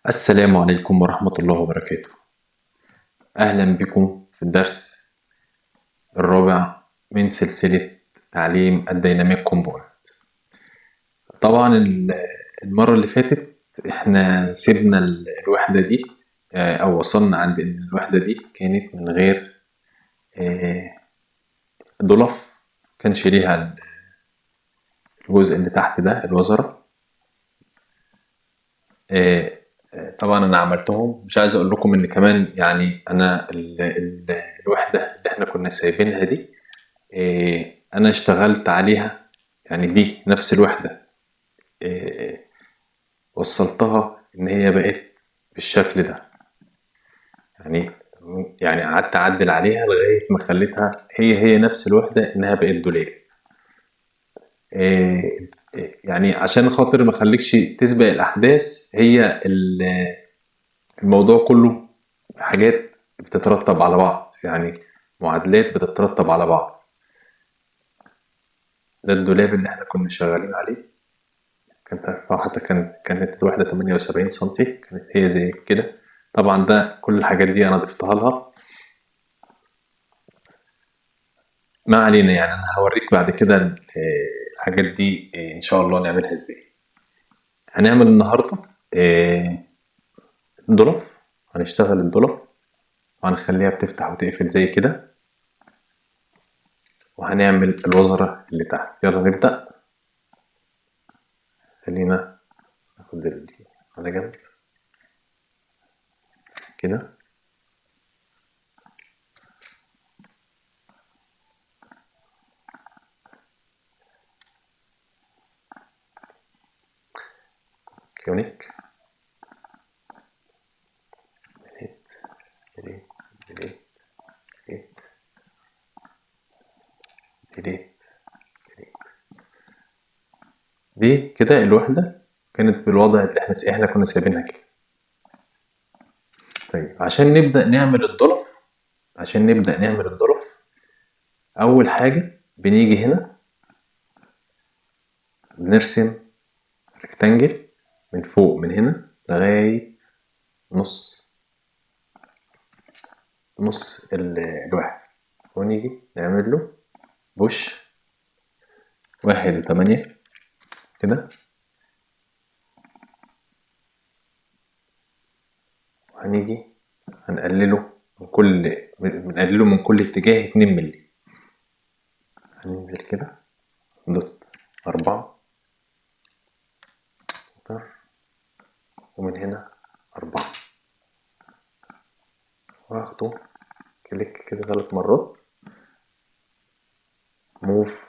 السلام عليكم ورحمة الله وبركاته. أهلا بكم في الدرس الرابع من سلسلة تعليم الديناميك كومبوننت. طبعا المرة اللي فاتت احنا سيبنا الوحدة دي، أو وصلنا عند إن الوحدة دي كانت من غير ضلف، كانش ليها الجزء اللي تحت ده الوزرة. طبعا أنا عملتهم، مش عايز أقول لكم إن كمان يعني أنا الوحدة اللي احنا كنا سايبينها دي أنا اشتغلت عليها، يعني دي نفس الوحدة إيه، وصلتها إن هي بقت بالشكل ده. يعني يعني قعدت أعدل عليها لغاية ما خليتها هي نفس الوحدة إنها بقت دولاب. يعني عشان خاطر ما خليكش تسبق الأحداث، هي الموضوع كله حاجات بتترتب على بعض، يعني معادلات بتترتب على بعض. ده الدولاب اللي احنا كنا شغالين عليه، كانت ارتفاعه حتى كانت الوحدة 78 سنتي، كانت هي زي كده. طبعا ده كل الحاجات دي انا ضفتها لها، ما علينا. يعني انا هوريك بعد كده الحاجات دي ان شاء الله نعملها ازاي. هنعمل النهاردة ضلف، هنشتغل الضلف وهنخليها بتفتح وتقفل زي كده، وهنعمل الوزرة اللي تحت. يلا نبدأ. خلينا ناخد دي على جنب كده. كيونيك ديليت ديليت ديليت ديليت ديليت ديليت. دي كده الوحدة كانت بالوضع اللي احنا كنا سايبينها كده. طيب عشان نبدأ نعمل الضلف، أول حاجة بنيجي هنا بنرسم ريكتانجل من فوق من هنا لغاية نص الواحد، ونيجي نعمل له بوش 1 و8 كده، وهنيجي بنقلله من كل اتجاه 2 مللي. هننزل كده دوت 4، ومن هنا 4، واخده كليك كده 3 مرات، موف،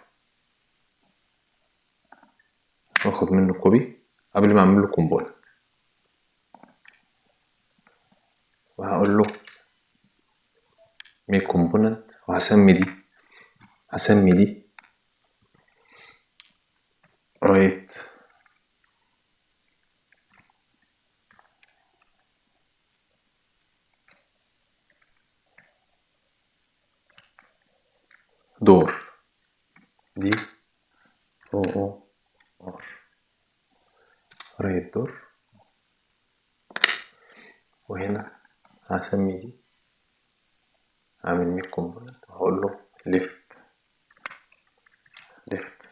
واخد منه كوبي قبل ما اعمل له كومبوننت، وهقول له ميك كومبوننت، وهسمي دي رايت دور. دي او ار رايت دور. وهنا هسمي دي اعمل ميك كومبوننت، وهقول له ليفت ليفت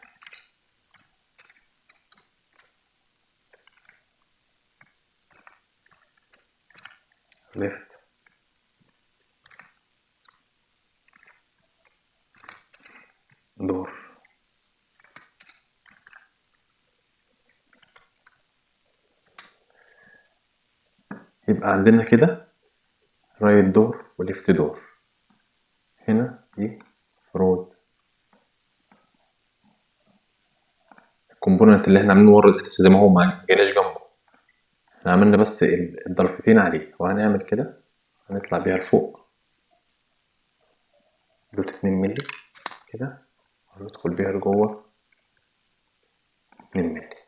ليفت دور. يبقى عندنا كده رايت دور وليفت دور. هنا دي فرود الكومبوننت اللي احنا عاملينه ورا لسه زي ما هو، ما جيناش جنبه، احنا عملنا بس الضلفتين عليه. وهنعمل كده، هنطلع بيها لفوق دوت 2 مللي كده، وندخل بيها لجوه 2 مللي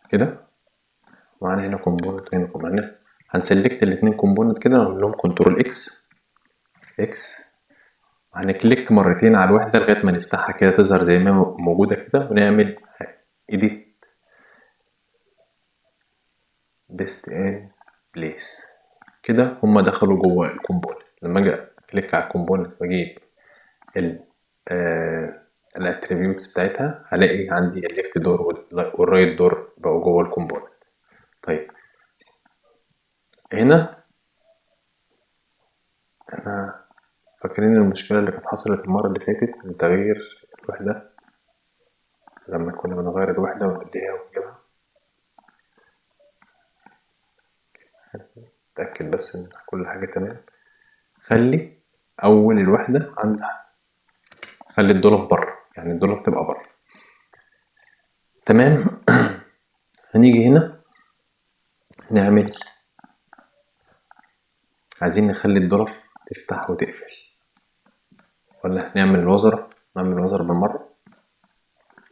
كده. ومعانا هنا كومبوننت وهنا كومبوننت. هنسلكت الاتنين كومبوننت كده ونعمل لهم كنترول اكس، وهنكليك مرتين على الوحدة لغاية ما نفتحها كده تظهر زي ما موجودة كده، ونعمل edit best in place كده. هما دخلوا جوه الكومبوننت. لما اجي اكليك على الكومبوننت واجيب الاتريبيوتس بتاعتها هلاقي عندي الليفت دور والرايت دور بقوا جوه الكومبوننت. طيب هنا احنا فاكرين المشكلة اللي كانت حصلت المرة اللي فاتت من تغيير الوحدة، لما كنا بنغير الوحدة ونديها ونجيبها. اتأكد بس ان كل حاجة تمام. خلي اول الوحدة عندها، خلي الدولاب بره، يعني الدولاب تبقى بره. تمام. هنيجي هنا نعمل، عايزين نخلي الدولاب تفتح وتقفل، ولا نعمل الوزرة؟ نعمل الوزرة بالمرة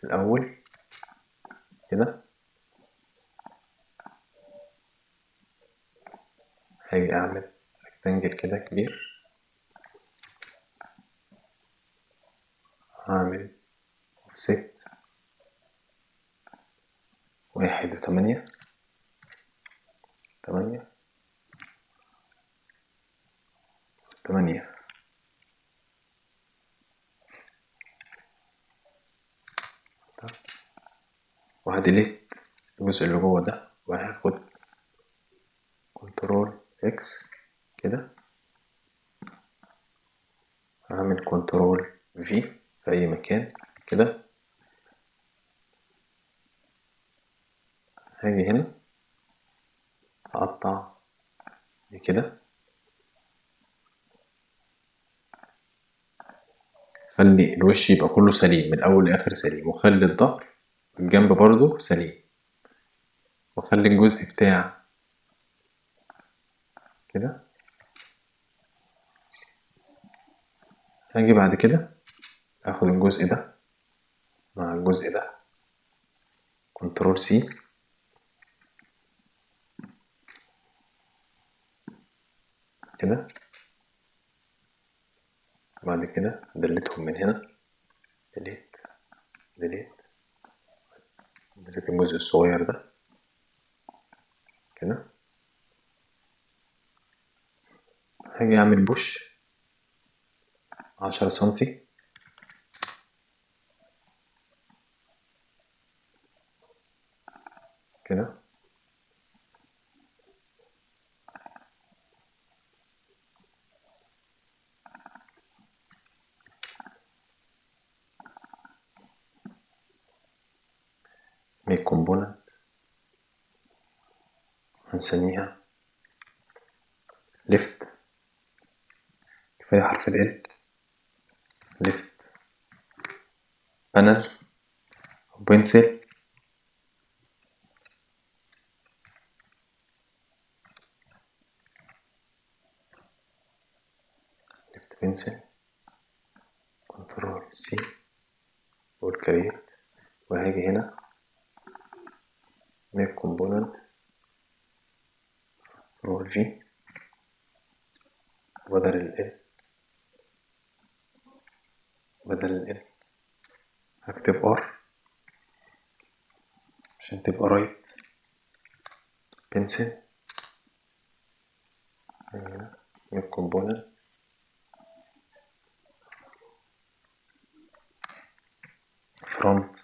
الأول كده. هاجي أعمل ريكتانجل كده كبير، هعمل اوفست 1.8 8 وهديليت الجزء اللي جوه ده، وهاخد كنترول اكس كده، هعمل كنترول في في أي مكان كده. هاجي هنا هقطع دي كده، خلي الوش يبقى كله سليم من أول لآخر سليم، وخلي الظهر الجنب برضو سليم، وخلي الجزء بتاع كده. هاجي بعد كده اخد الجزء ده مع الجزء ده، كنترول سي كده، وبعد كده دلتهم من هنا، ديليت ديليت ديليت الجزء الصغير ده كده. هاجي اعمل بوش 10 سنتي كده، ميك كومبوننت هنسميها ليفت، كفاية حرف ال ليفت بانل بنسل ليفت بنسل كنترول سي والكريت. وهاجي هنا ميك كومبوننت كنترول في، بدل ال هكتب ار عشان تبقى رايت بنسل. ميك كومبوننت فرونت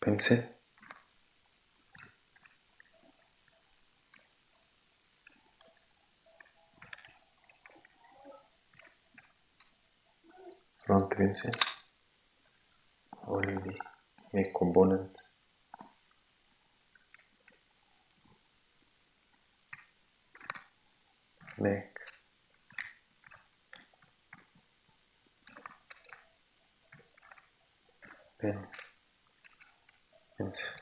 بنسل فرونت بنسل only make component make pen pencil.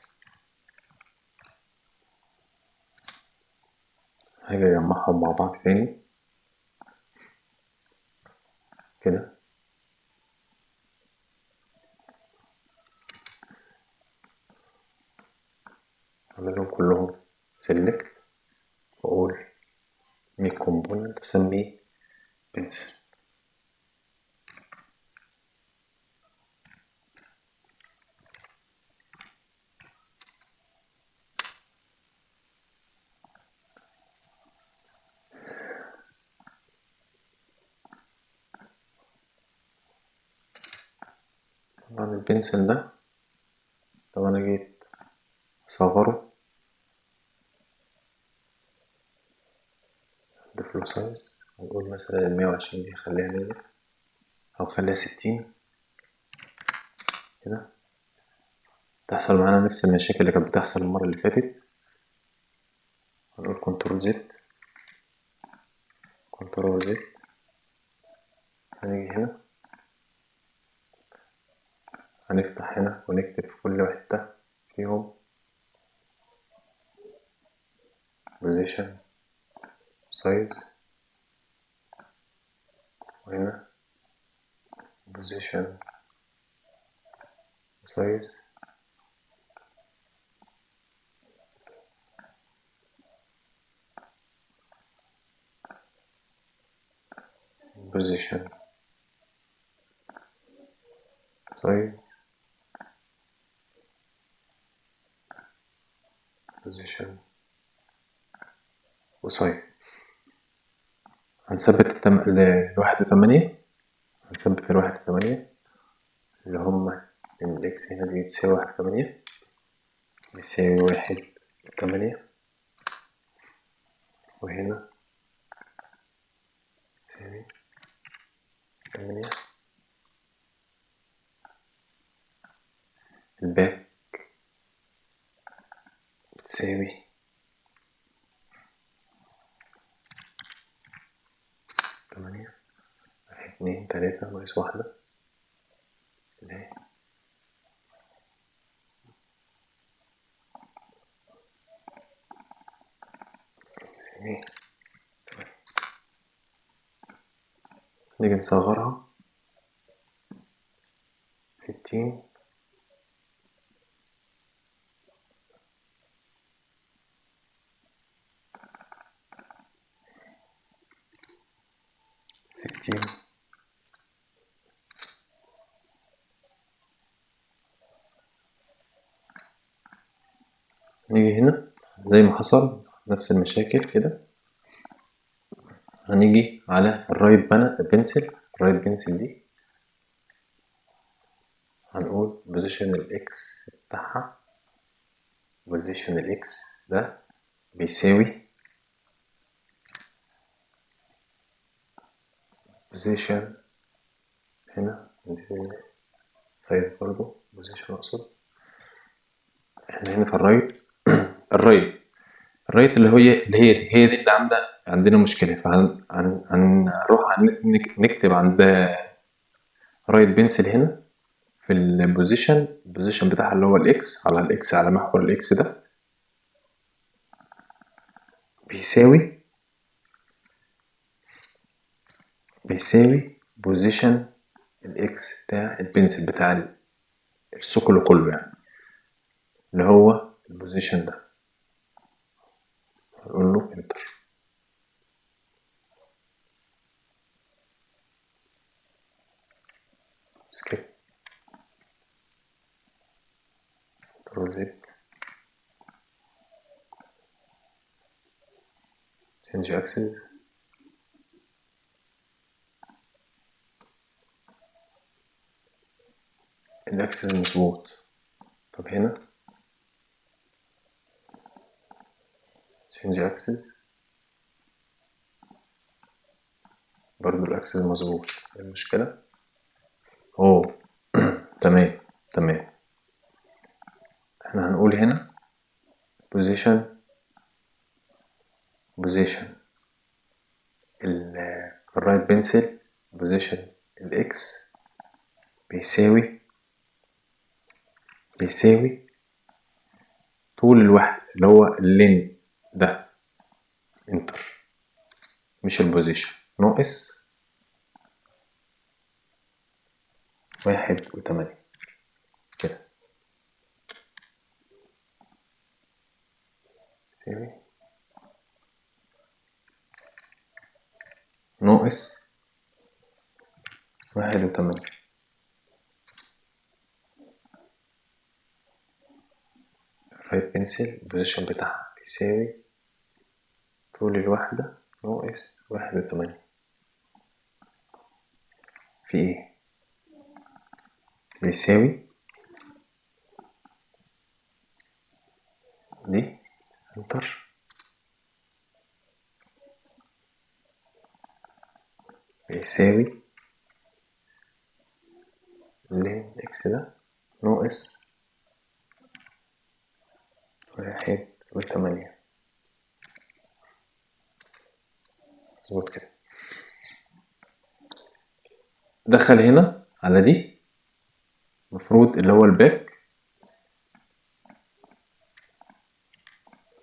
هاجي اجمعهم مع بعض تاني كده، اعملهم كلهم select وأقول make component أسميه pencil. طبعا البنسل ده لو أنا جيت أصغره أضيف له سايز ونقول مثلا 120 دي خليها 100 أو خليها 60 كده. تحصل معانا نفس المشاكل اللي كانت بتحصل المرة اللي فاتت. هنقول كنترول زد كنترول زد، هنيجي هنا هنفتح هنا ونكتب في كل واحدة فيهم position size، وهنا position size position size position وسايز. هنثبت الواحد وتمانية، هنثبت الواحد وتمانية اللي هما إن الإكس هنا دي تساوي واحد وتمانية بيساوي واحد وتمانية، وهنا تساوي تمانية. الباك بتساوي تمانية، واحد اتنين تلاتة ناقص واحدة اللي هي تساوي. نيجي نصغرها 60 60. نيجي هنا زي ما حصل نفس المشاكل كده، هنيجي على الرايت بنسل. الرايت بنسل دي هنقول بوزيشن الاكس بتاعها، بوزيشن الاكس ده بيساوي بوزيشن هنا سايز برضو بوزيشن اقصد. احنا هنا في الرايت الرايت اللي هي دي اللي عامله عندنا مشكله، فهنروح نكتب عند رايت بنسل هنا في البوزيشن بتاعها اللي هو الاكس، على الاكس على محور الاكس ده بيساوي بوزيشن الاكس بتاع البنسل بتاع السوكل كله، يعني اللي هو البوزيشن ده. هنقول له انتر. سكيب كنترول زد change axis الاكسس مظبوط. طب هنا change axis برضو الاكسس مظبوط. ايه المشكلة؟ اوه تمام تمام. احنا هنقول هنا position الرايت بنسل position الاكس بيساوي طول الوحدة اللي هو اللين ده انتر، مش البوزيشن، ناقص واحد وتمانية كده. يساوي ناقص 1.8. الرايت بنسل البوزيشن بتاعها بيساوي طول الوحدة ناقص 1.8. في ايه؟ بيساوي دي انتر بيساوي لين اكس ده ناقص 1.8. مظبوط كده. دخل هنا على دي المفروض اللي هو الباك.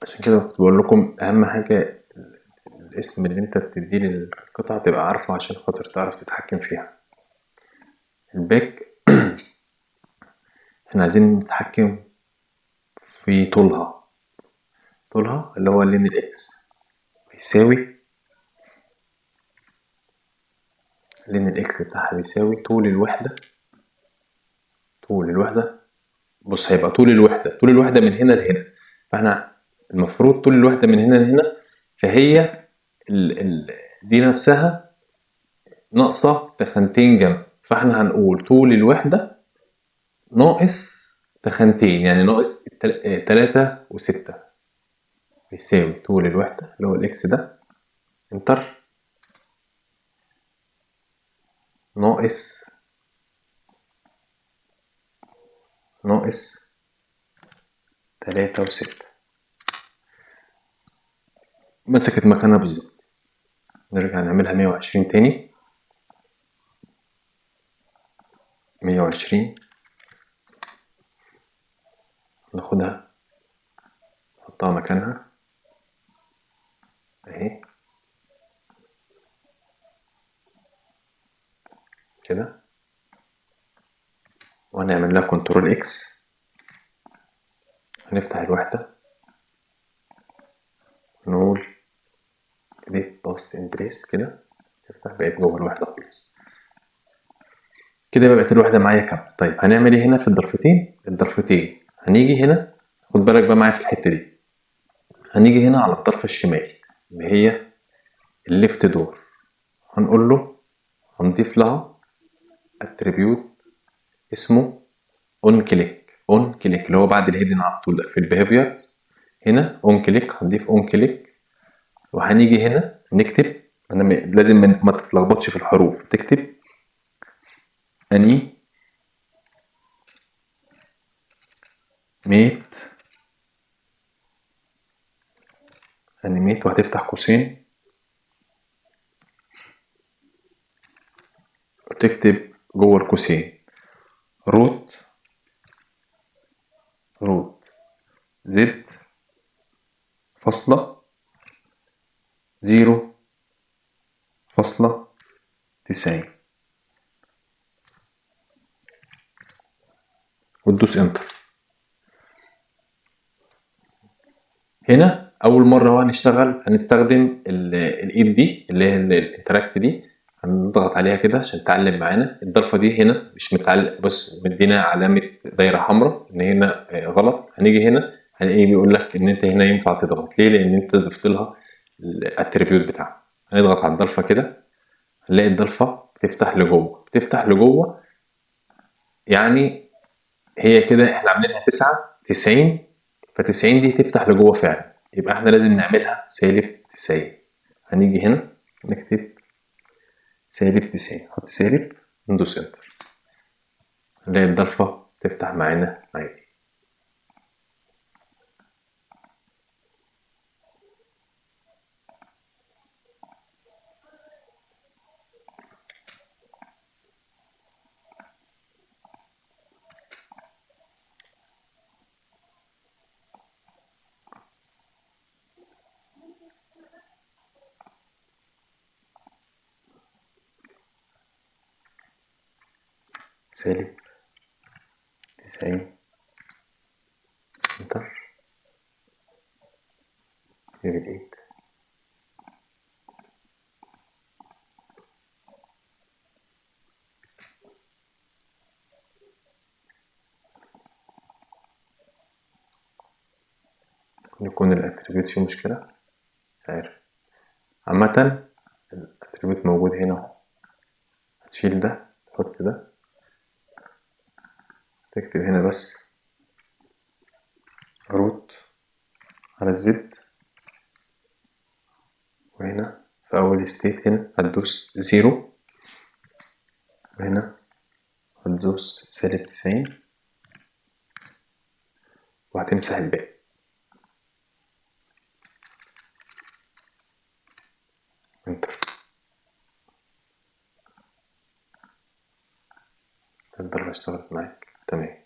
عشان كده كنت بقول لكم اهم حاجة الاسم اللي انت بتديه للقطعة تبقى عارفه عشان خاطر تعرف تتحكم فيها. الباك احنا عايزين نتحكم في طولها اللي هو لين الاكس بيساوي لين الاكس بتاعها بيساوي طول الوحدة. بص هيبقى طول الوحدة من هنا لهنا، فاحنا المفروض طول الوحدة من هنا لهنا، فهي دي نفسها ناقصة تخانتين جنب، فاحنا هنقول طول الوحدة ناقص تخانتين يعني ناقص 3 و6 بيساوي طول الوحدة اللي هو الاكس ده انتر ناقص 3 و6 مسكت مكانها بالظبط. نرجع نعملها 120 تاني. 120 ناخدها نحطها مكانها اهي كده، وهنعمل لها كنترول اكس. هنفتح الوحدة نقول كليك باست امبريس كده، نفتح بقيت جوه الوحدة خلاص كده بقت الوحدة معايا كاملة. طيب هنعمل ايه هنا في الضرفتين؟ هنيجي هنا، خد بالك بقى معايا في الحتة دي، هنيجي هنا على الطرف الشمال اللي هي الليفت دور، هنقول له هنضيف لها اتريبيوت اسمه اون كليك اللي هو بعد الهيدن على طول ده في البيهافير. هنا اون كليك هنضيف اون كليك، وهنيجي هنا نكتب، انا لازم ما تتلخبطش في الحروف، تكتب اني ميت انيميت وهتفتح قوسين وتكتب جوه القوسين روت زد فاصلة 0.90 وتدوس انتر. هنا اول مره هنستخدم الايد دي اللي هي الانتراكت دي، هنضغط عليها كده عشان تعلم معانا. الضرفه دي هنا مش متعلق، بص مدينا علامه دايره حمراء ان هنا غلط. هنيجي هنا هنلاقيه بيقول لك ان انت هنا ينفع تضغط ليه، لان انت ضفت لها الاتريبيوت بتاعها. هنضغط على الضرفه كده، هنلاقي الضرفه بتفتح لجوه يعني هي كده احنا عاملينها 90، ف90 دي تفتح لجوه فعلا، يبقى احنا لازم نعملها -90. هنيجي هنا نكتب -90، نحط سالب ندوس انتر، نلاقي الضلفة تفتح معانا عادي. -90 انتر بالايد. ممكن يكون الاتريبيوت فيه مشكلة، مش عارف. عامة الاتريبيوت موجود هنا اهو. هتشيل ده، تحط ده، تكتب هنا بس روت على الزد، وهنا في أول ستيت هنا هتدوس 0، وهنا هتدوس -90، وهتمسح الباقي. انتر. الضربة اشتغلت معاك تمام.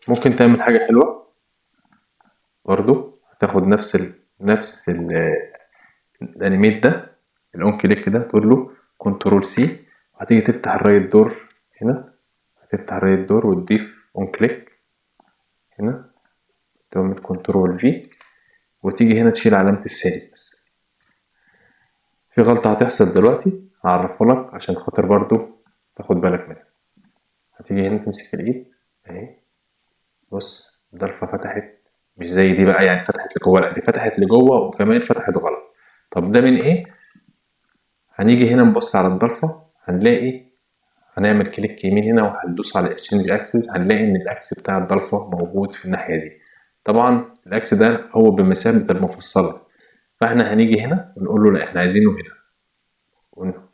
ممكن تعمل حاجة حلوة برضو، هتاخد نفس الانيميت ده، الاون كليك ده، تقول له كنترول سي، وهتيجي تفتح الرايت دور هنا، هتفتح الرايت دور وتضيف اون كليك هنا، تعمل كنترول في، وتيجي هنا تشيل علامة السالب بس. في غلطة هتحصل دلوقتي هعرفها لك عشان خاطر برضو تاخد بالك منها. هتيجي هنا تمسك الايد اهي، بص الضلفة فتحت مش زي دي بقى، يعني فتحت لجوه، لا دي فتحت لجوه وكمان فتحت غلط. طب ده من ايه؟ هنيجي هنا نبص على الضلفة، هنعمل كليك يمين هنا وهندوس على اكسشينج اكسس، هنلاقي ان الاكس بتاع الضلفة موجود في الناحية دي. طبعا الاكس ده هو بمثابة المفصلة، فاحنا هنيجي هنا ونقول له لا احنا عايزينه هنا،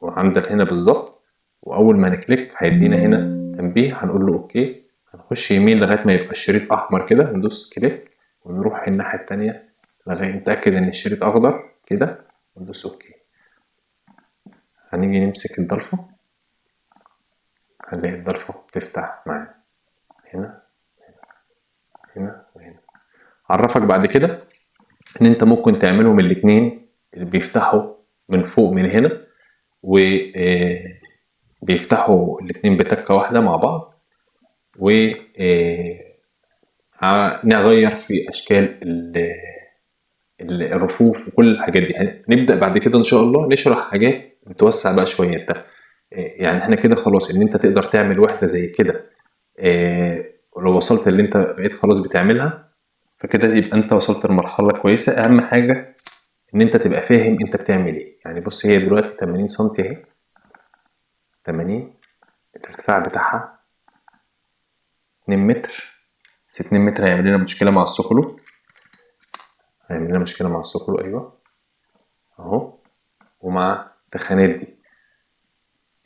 وعندك هنا بالظبط. واول ما نكليك هيدينا هنا تنبيه، هنقول له اوكي، هنخش يمين لغايه ما يبقى الشريط احمر كده، ندوس كليك ونروح الناحيه التانية لغايه نتاكد ان الشريط اخضر كده، وندوس اوكي. هنيجي نمسك الضلفه، هنلاقي الضلفه بتفتح معانا هنا هنا وهنا. عرفك بعد كده ان انت ممكن تعملهم الاتنين اللي بيفتحوا من فوق من هنا، و بيفتحوا الاتنين بتكة واحدة مع بعض، ونغير في أشكال الرفوف وكل الحاجات دي. نبدأ بعد كده إن شاء الله نشرح حاجات نتوسع بقى شوية. انت يعني احنا كده خلاص إن أنت تقدر تعمل واحدة زي كده، ولو وصلت اللي أنت بقيت خلاص بتعملها، فكده يبقى أنت وصلت لمرحلة كويسة. أهم حاجة إن أنت تبقى فاهم أنت بتعمل إيه. يعني بص هي دلوقتي 80 سنتي أهي، 80 الارتفاع بتاعها 2 متر، بس 2 متر هيعمل لنا مشكلة مع السوكولو، هيعمل لنا مشكلة مع السوكولو أيوه أهو. ومع التخانات دي،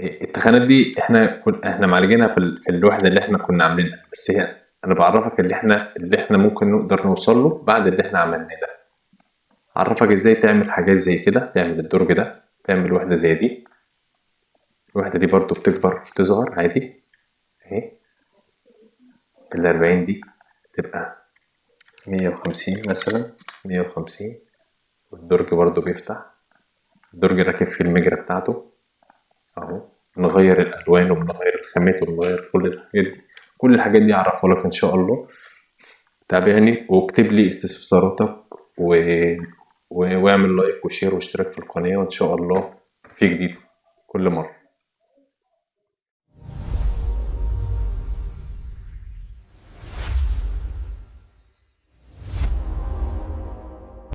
التخانات دي احنا معالجينها في الوحدة اللي احنا كنا عاملينها، بس هي انا بعرفك اللي احنا ممكن نقدر نوصل له بعد اللي احنا عملناه ده. اعرفك ازاي تعمل حاجات زي كده، تعمل الدرج ده، تعمل وحدة زي دي. الوحدة دي برضو بتكبر وتصغر عادي اهي. ال40 دي تبقى 150 مثلا، 150. والدرج برضو بيفتح، الدرج راكب فيه المجرة بتاعته اهو. نغير الالوان وبنغير الخامات وبنغير كل الحاجات دي، كل الحاجات دي اعرفها لك ان شاء الله. تابعني واكتب لي استفساراتك واعمل لايك وشير واشتراك في القناة، وان شاء الله في جديد كل مرة.